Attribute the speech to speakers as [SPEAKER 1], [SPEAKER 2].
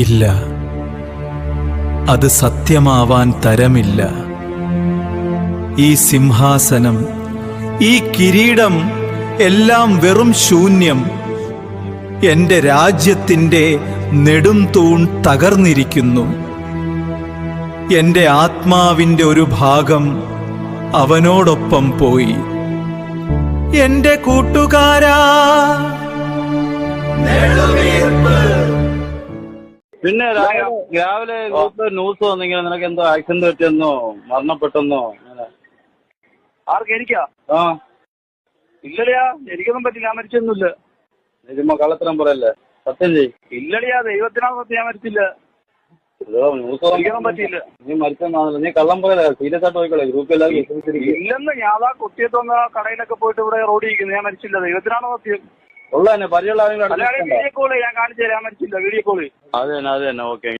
[SPEAKER 1] ഇല്ല, അത് സത്യമാവാൻ തരമില്ല. ഈ സിംഹാസനം, ഈ കിരീടം എല്ലാം വെറും ശൂന്യം. എന്റെ രാജ്യത്തിൻ്റെ നെടും തൂൺ തകർന്നിരിക്കുന്നു. എന്റെ ആത്മാവിൻ്റെ ഒരു ഭാഗം അവനോടൊപ്പം പോയി. എന്റെ കൂട്ടുകാരാ,
[SPEAKER 2] പിന്നെ രാവിലെ ന്യൂസ് വന്നിങ്ങനെ നിനക്ക് എന്തോ ആക്സിഡന്റ് പറ്റിയെന്നോ മരണപ്പെട്ടെന്നോ?
[SPEAKER 3] ആർക്ക്? എനിക്കാ?
[SPEAKER 2] ആ,
[SPEAKER 3] ഇല്ലടിയാ, എനിക്കൊന്നും പറ്റില്ല, ഞാൻ മരിച്ചൊന്നുമില്ല.
[SPEAKER 2] നീ ചുമ്മാ കള്ളത്തരം പറയല്ലേ, സത്യം ചെയ്.
[SPEAKER 3] ഇല്ലടിയാ, ദൈവത്തിനാണ് സത്യം, ഞാൻ മരിച്ചില്ല.
[SPEAKER 2] ന്യൂസ്
[SPEAKER 3] എനിക്കൊന്നും പറ്റിയില്ല.
[SPEAKER 2] നീ മരിച്ചെന്നാണല്ലോ. നീ കള്ളം പറയല്ലേ, സീരിയസ് ആയിട്ട് പോയിക്കോളെ. ഗ്രൂപ്പിൽ
[SPEAKER 3] ഇല്ലെന്ന് ഞാൻ ആ കുട്ടിയത്ത് വന്ന കടയിലൊക്കെ പോയിട്ട് ഇവിടെ റോഡിൽ ഇരിക്കുന്നു. ഞാൻ മരിച്ചില്ല, ദൈവത്തിനാണ് സത്യം.
[SPEAKER 2] ഉള്ള തന്നെ പരിചയമുള്ള
[SPEAKER 3] വീഡിയോ കോള് ഞാൻ കാണിച്ചു തരാം, ഞാൻ മരിച്ചില്ല. വീഡിയോ കോള്
[SPEAKER 2] അത് തന്നെ ഓക്കെ.